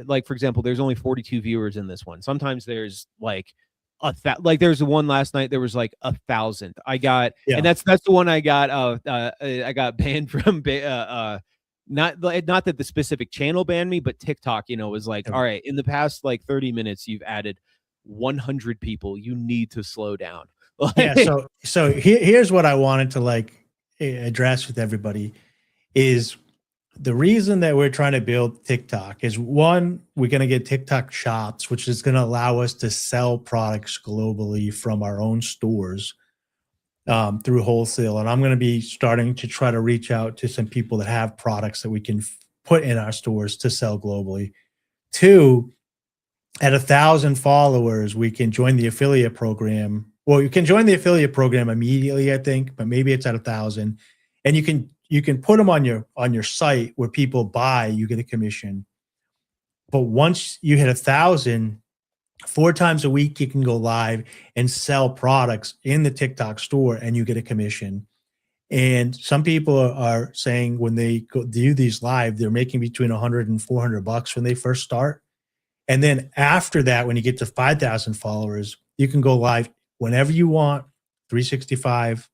like, for example, there's only 42 viewers in this one. Sometimes there's like there's one last night, there was like 1,000. I got, and that's the one I got. I got banned from, not that the specific channel banned me, but TikTok, was like, all right, in the past like 30 minutes, you've added 100 people. You need to slow down. Yeah. So here's what I wanted to like address with everybody is the reason that we're trying to build TikTok is, one, we're going to get TikTok shops, which is going to allow us to sell products globally from our own stores through wholesale. And I'm going to be starting to try to reach out to some people that have products that we can put in our stores to sell globally. Two, at 1,000 followers, we can join the affiliate program. Well, you can join the affiliate program immediately, I think, but maybe it's at 1,000, and you can put them on your site where people buy, you get a commission. But once you hit 1,000, 4 times a week, you can go live and sell products in the TikTok store, and you get a commission. And some people are saying when they go do these live, they're making between $100 and $400 when they first start. And then after that, when you get to 5,000 followers, you can go live whenever you want, 365,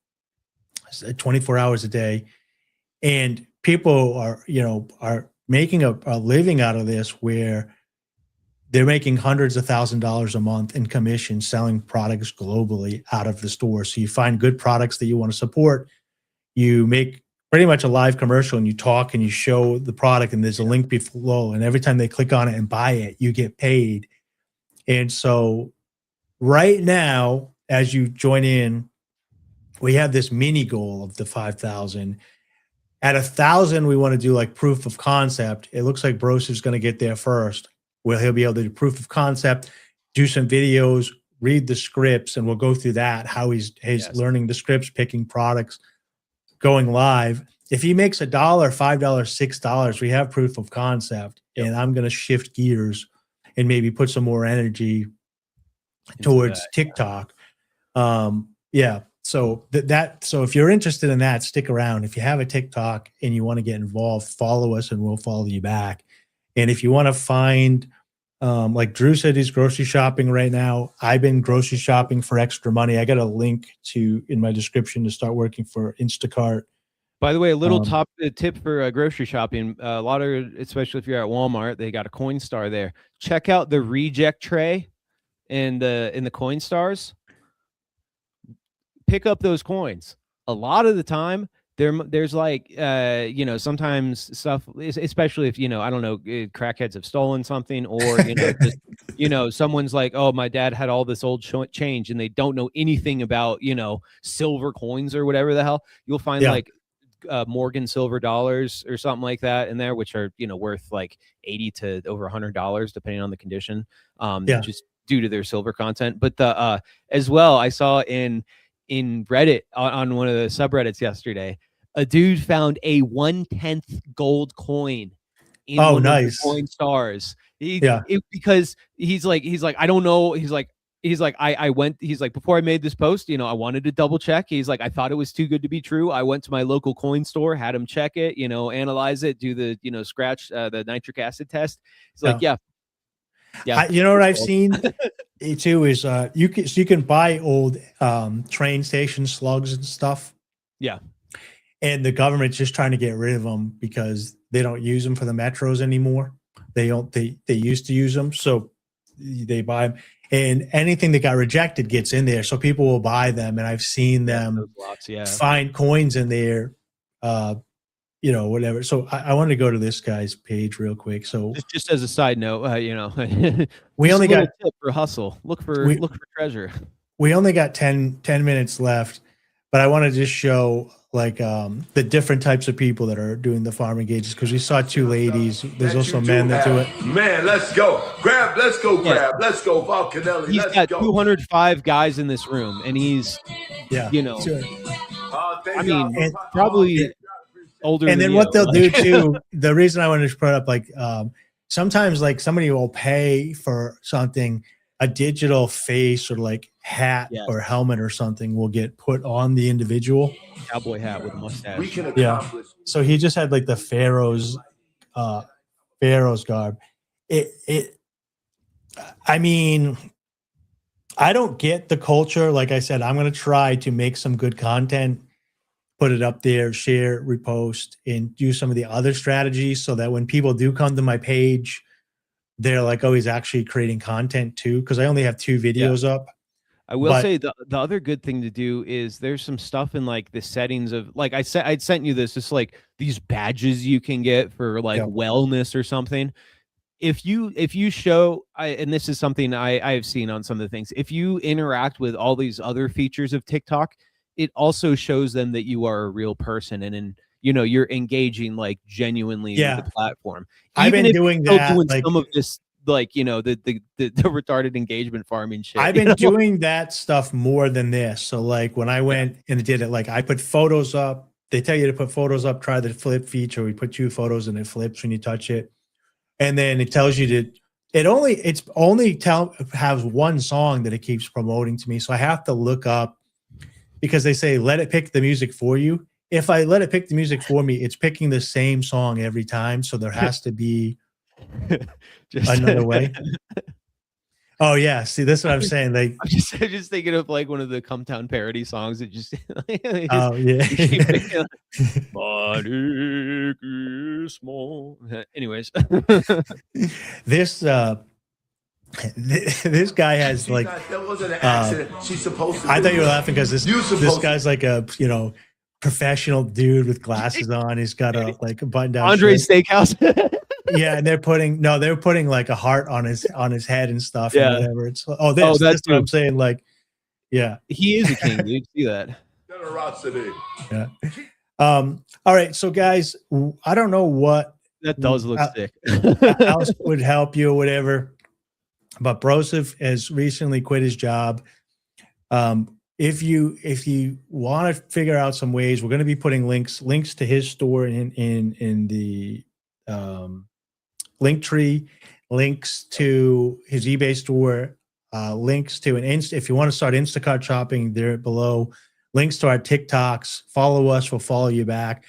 24 hours a day. And people are making a living out of this, where they're making hundreds of $1,000s a month in commission selling products globally out of the store. So you find good products that you want to support. You make pretty much a live commercial and you talk and you show the product, and there's a link below. And every time they click on it and buy it, you get paid. And so right now, as you join in, we have this mini goal of the 5,000. At 1,000, we want to do like proof of concept. It looks like Broseph going to get there first, where he'll be able to do proof of concept, do some videos, read the scripts, and we'll go through that, how he's learning the scripts, picking products, going live. If he makes $1, $5, $6, we have proof of concept. And I'm going to shift gears and maybe put some more energy towards TikTok. So so if you're interested in that, stick around. If you have a TikTok and you want to get involved, follow us and we'll follow you back. And if you want to find, like Drew said, he's grocery shopping right now. I've been grocery shopping for extra money. I got a link in my description to start working for Instacart. By the way, a little top tip for grocery shopping. A lot of, especially if you're at Walmart, they got a Coinstar there. Check out the reject tray in the Coinstars. Pick up those coins. A lot of the time, there's like sometimes stuff, especially if I don't know, crackheads have stolen something, or just, someone's like, oh, my dad had all this old change, and they don't know anything about silver coins or whatever the hell. You'll find like Morgan silver dollars or something like that in there, which are worth like $80 to over $100 depending on the condition, just due to their silver content. But as well, I saw in Reddit on one of the subreddits yesterday, a dude found a 1/10 gold coin in one of the Coinstars. Because he's like, I don't know. He's like, I went, he's like, before I made this post, I wanted to double check. He's like, I thought it was too good to be true. I went to my local coin store, had him check it, analyze it, do the, scratch the nitric acid test. He's like, yeah. What I've seen too is you can buy old train station slugs and stuff. Yeah. and the government's just trying to get rid of them because they don't use them for the metros anymore. They used to use them, so they buy them, and anything that got rejected gets in there. So people will buy them, and I've seen them find coins in there, whatever. So I want to go to this guy's page real quick. So just as a side note, we only got tip for hustle. Look for treasure. We only got 10 minutes left, but I want to just show like the different types of people that are doing the farm engages, because we saw 2 ladies. There's also men that do it. Man, let's go. Let's go, Volcanelli. He's got 205 guys in this room, and he's, probably older. And then what they'll do too, the reason I wanted to put up, like, sometimes like somebody will pay for something, a digital face or like hat or helmet or something will get put on the individual. Cowboy hat with a mustache. We can accomplish. So he just had like the Pharaoh's garb. I mean, I don't get the culture. Like I said, I'm going to try to make some good content, put it up there, share, repost, and do some of the other strategies so that when people do come to my page, they're like, oh, he's actually creating content too. Cause I only have 2 videos up. I will say the other good thing to do is there's some stuff in like the settings of, like I said, I'd sent you this, just like these badges you can get for like wellness or something. If you show, and this is something I have seen on some of the things, if you interact with all these other features of TikTok, it also shows them that you are a real person, and you're engaging like genuinely with the platform. I've been doing that, doing some of this, like the retarded engagement farming shit. I've been doing that stuff more than this. So like when I went and did it, like I put photos up. They tell you to put photos up. Try the flip feature. We put 2 photos and it flips when you touch it, and then it tells you to. It's only has one song that it keeps promoting to me. So I have to look up, because they say let it pick the music for you. If I let it pick the music for me, it's picking the same song every time. So there has to be another way. Oh yeah, see, that's what I'm saying. Like I'm just thinking of like one of the Come Town parody songs. It just oh yeah. Panic is small. Anyways, this guy has like that wasn't an accident. She's supposed to. I thought you were laughing because this guy's like a professional dude with glasses on. He's got a button down Andre's Steakhouse. Yeah, and they're putting like a heart on his head and stuff. And whatever. It's that's what I'm saying. Like, yeah, he is a king, dude. See that? Generosity. Yeah. All right, so guys, I don't know what that does look sick. else would help you or whatever, but Broseph has recently quit his job. If you want to figure out some ways, we're going to be putting links to his store in the link tree, links to his eBay store, links to if you want to start Instacart shopping, there below, links to our TikToks. Follow us, we'll follow you back.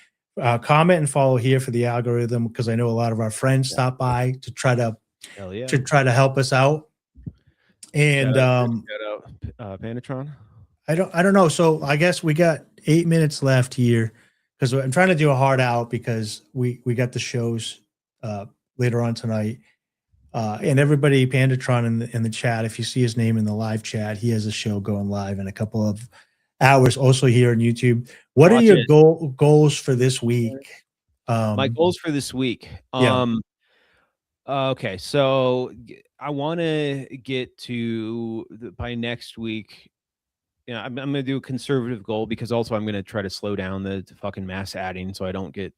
Comment and follow here for the algorithm, because I know a lot of our friends stop by to try to help us out. And Panatron. I don't know. So I guess we got 8 minutes left here, because I'm trying to do a hard out because we got the shows later on tonight. And everybody, Pandatron in the chat, if you see his name in the live chat, he has a show going live in a couple of hours, also here on YouTube. What are your goals for this week? My goals for this week. Okay, so I want to get to by next week. I'm going to do a conservative goal, because also I'm going to try to slow down the fucking mass adding so I don't get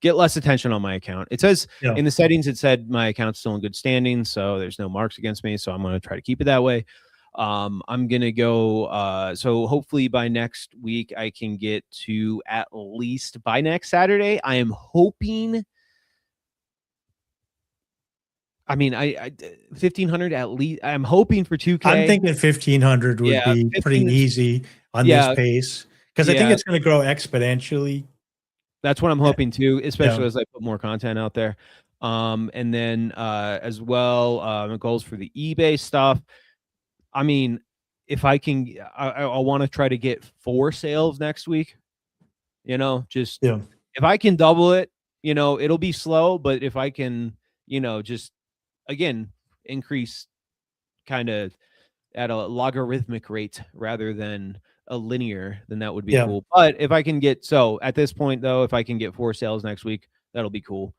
less attention on my account. It says in the settings, it said my account's still in good standing, so there's no marks against me. So I'm going to try to keep it that way. I'm going to go. So hopefully by next week, I can get to at least by next Saturday. I am hoping. I mean, I 1,500 at least. I'm hoping for 2K. I'm thinking 1,500 would be pretty easy on this pace, because I think it's going to grow exponentially. That's what I'm hoping too, especially as I put more content out there. And then as well, goals for the eBay stuff. I mean, if I can, I want to try to get 4 sales next week. just Yeah. if I can double it, it'll be slow, but if I can, just again, increase kind of at a logarithmic rate rather than a linear, then that would be Yeah. cool. But if I can at this point though, if I can get 4 sales next week, that'll be cool.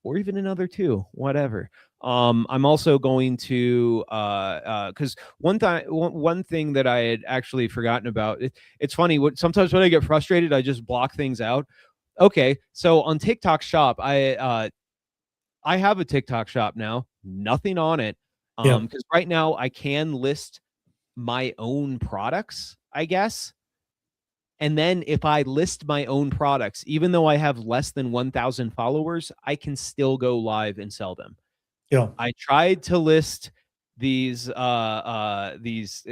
Or even another 2, whatever. I'm also going to because one thing that I had actually forgotten about. It's funny. Sometimes when I get frustrated, I just block things out. Okay, so on TikTok Shop, I have a TikTok Shop now. Nothing on it. Because right now I can list my own products, I guess. And then if I list my own products, even though I have less than 1,000 followers, I can still go live and sell them. Yeah. I tried to list these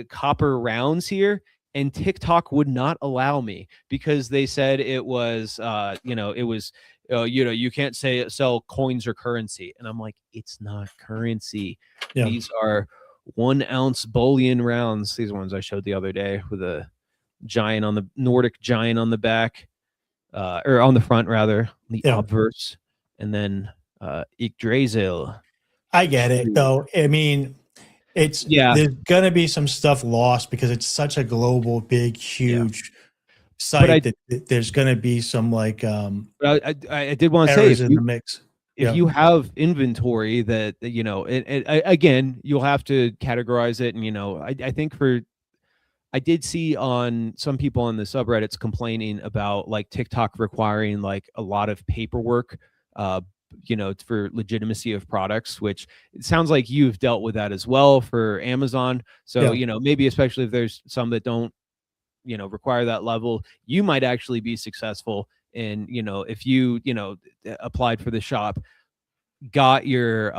copper rounds here, and TikTok would not allow me because they said it was, you can't sell coins or currency. And I'm like, it's not currency. Yeah. These are 1 ounce bullion rounds. These ones I showed the other day with a giant on the Nordic giant on the back, or on the front rather, the obverse, and then Yggdrasil. I get it though. I mean, there's gonna be some stuff lost because it's such a global, big, huge site that there's gonna be some like I did want to say in the mix. If you have inventory that again, you'll have to categorize it, and I think I did see on some people on the subreddits complaining about like TikTok requiring like a lot of paperwork, for legitimacy of products, which it sounds like you've dealt with that as well for Amazon. So, maybe especially if there's some that don't, require that level, you might actually be successful. And, if you, applied for the shop, got your,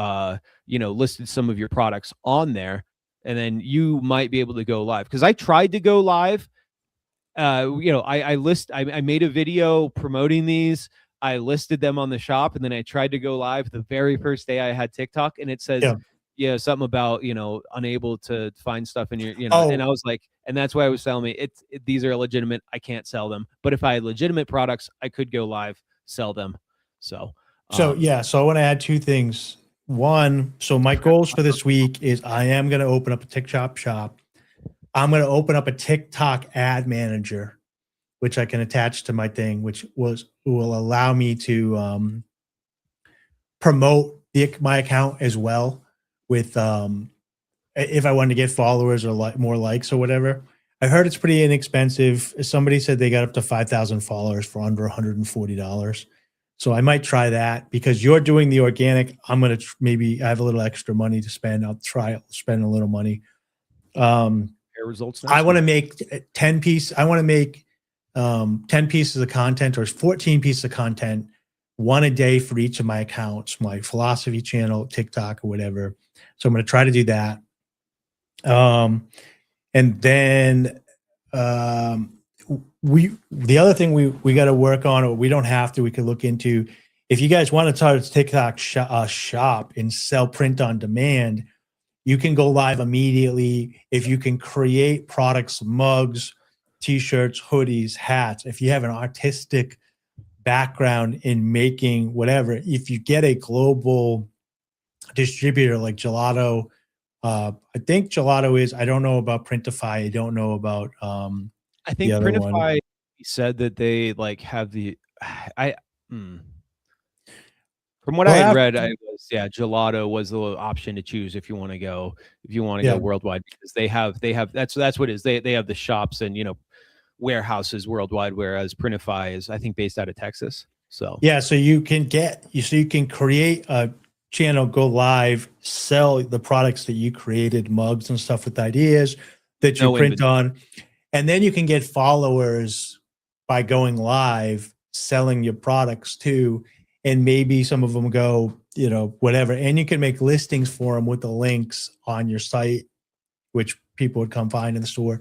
listed some of your products on there, and then you might be able to go live. Cause I tried to go live. I made a video promoting these. I listed them on the shop, and then I tried to go live the very first day I had TikTok, and it says, something about, unable to find stuff in your, and I was like, and that's why I was telling me these are legitimate. I can't sell them, but if I had legitimate products, I could go live, sell them. So I want to add 2 things. One, so my goals for this week is I am going to open up a TikTok shop. I'm going to open up a TikTok ad manager, which I can attach to my thing, which will allow me to promote my account as well with if I wanted to get followers or more likes or whatever. I heard it's pretty inexpensive. Somebody said they got up to 5,000 followers for under $140. So I might try that because you're doing the organic. I'm going to maybe I have a little extra money to spend. I'll spend a little money. Results. I want to make 10 pieces. I want to make 10 pieces of content or 14 pieces of content, 1 a day for each of my accounts, my philosophy channel, TikTok or whatever. So I'm going to try to do that. And then the other thing we got to work on, or we don't have to, we could look into, if you guys want to start a TikTok shop and sell print on demand, you can go live immediately. If you can create products, mugs, t-shirts, hoodies, hats, if you have an artistic background in making whatever, if you get a global distributor like Gelato, I think Gelato is, I don't know about Printify. I don't know about I think Printify said that they like have the from what I had read, Gelato was the option to choose if you want to go go worldwide, because they have that's what it is. They have the shops and warehouses worldwide, whereas Printify is, I think, based out of Texas. So so you can create a channel, go live, sell the products that you created, mugs and stuff with ideas that you print on, and then you can get followers by going live, selling your products too. And maybe some of them go, whatever. And you can make listings for them with the links on your site, which people would come find in the store.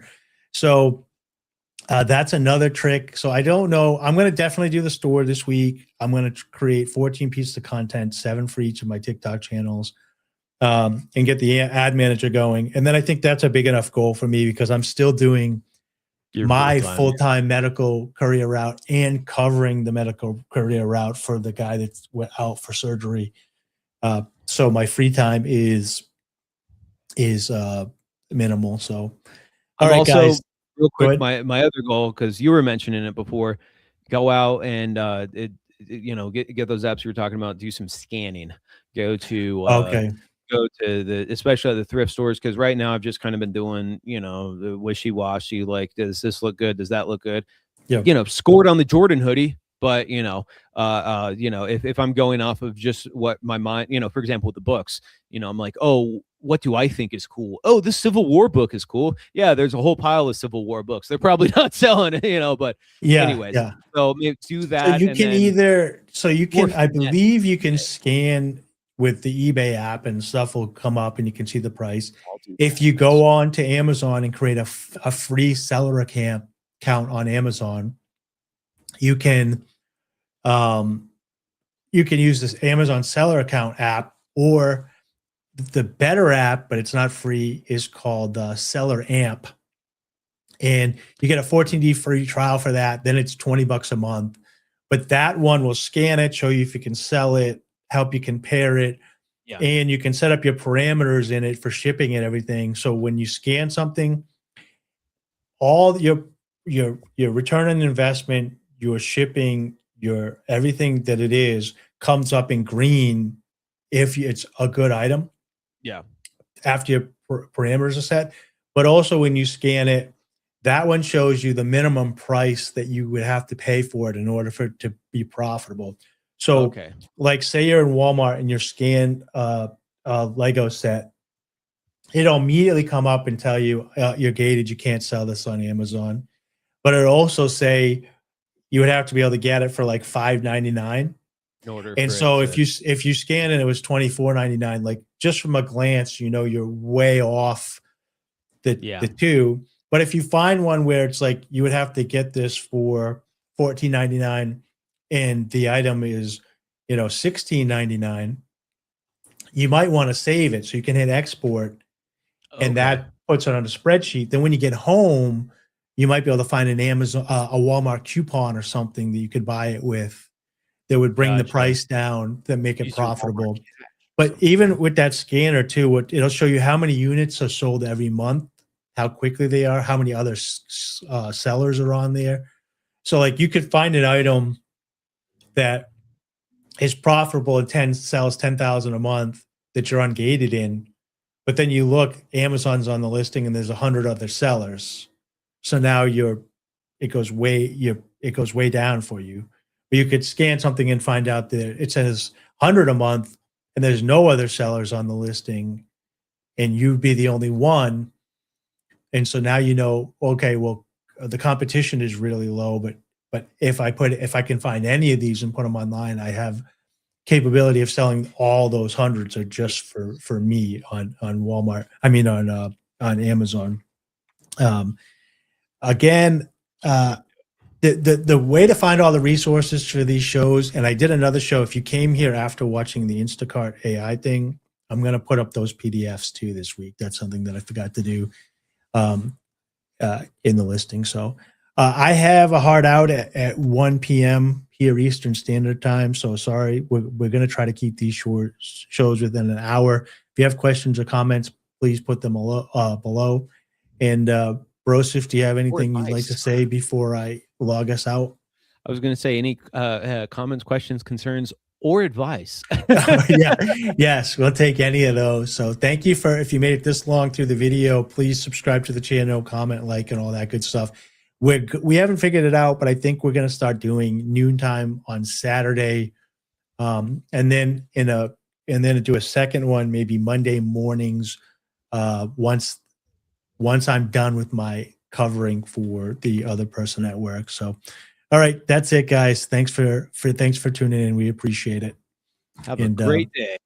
So that's another trick. So I don't know. I'm going to definitely do the store this week. I'm going to create 14 pieces of content, 7 for each of my TikTok channels, and get the ad manager going. And then I think that's a big enough goal for me, because I'm still doing my full-time medical courier route and covering the medical courier route for the guy that's out for surgery. So my free time is minimal. So all right, also, guys, real quick, my other goal, because you were mentioning it before, go out and get those apps you were talking about, do some scanning, go to especially at the thrift stores, because right now I've just kind of been doing the wishy-washy, like, does this look good, does that look good, scored on the Jordan hoodie, but if I'm going off of just what my mind, for example with the books, I'm like, oh, what do I think is cool? Oh, this Civil War book is cool. Yeah, there's a whole pile of Civil War books. They're probably not selling it, but anyways. Yeah. So maybe do that. So you can I believe you can scan with the eBay app and stuff will come up and you can see the price. If you go on to Amazon and create a free seller account on Amazon, you can use this Amazon seller account app, or the better app, but it's not free, is called Seller Amp. And you get a 14-day free trial for that. Then it's $20 a month. But that one will scan it, show you if you can sell it, help you compare it. Yeah. And you can set up your parameters in it for shipping and everything. So when you scan something, all your return on investment, your shipping, your everything that it is comes up in green if it's a good item. Yeah. After your parameters are set. But also when you scan it, that one shows you the minimum price that you would have to pay for it in order for it to be profitable. So like say you're in Walmart and you're scanned a Lego set, it'll immediately come up and tell you you're gated, you can't sell this on Amazon. But it'll also say you would have to be able to get it for like $5.99. And so if you scan it, it was $24.99. Like just from a glance, you're way off the two. But if you find one where it's like you would have to get this for $14.99 and the item is $16.99, you might want to save it so you can hit export, and that puts it on a spreadsheet. Then when you get home, you might be able to find an Amazon, a Walmart coupon or something that you could buy it with that would bring the price down, that make it profitable. But even with that scanner too, it'll show you how many units are sold every month, how quickly they are, how many other sellers are on there. So like you could find an item that is profitable and sells 10,000 a month that you're ungated in, but then you look, Amazon's on the listing and there's 100 other sellers. So now it goes way down for you. But you could scan something and find out that it says 100 a month and there's no other sellers on the listing and you'd be the only one. And so now okay, well, the competition is really low, but if I can find any of these and put them online, I have capability of selling all those hundreds are just for me on Walmart. I mean on Amazon. Again, the way to find all the resources for these shows, and I did another show. If you came here after watching the Instacart AI thing, I'm going to put up those PDFs too this week. That's something that I forgot to do in the listing. So I have a hard out at 1 p.m. here Eastern Standard Time. So sorry, we're going to try to keep these shows within an hour. If you have questions or comments, please put them below. And Broseph, do you have anything you'd like to say before I log us out? I was going to say any comments, questions, concerns, or advice. Yes, we'll take any of those. So thank you if you made it this long through the video, please subscribe to the channel, comment, like, and all that good stuff. We haven't figured it out, but I think we're going to start doing noontime on Saturday, and then do a second one maybe Monday mornings once I'm done with my covering for the other person at work. So, all right, that's it, guys. Thanks for tuning in. We appreciate it. Have a great day.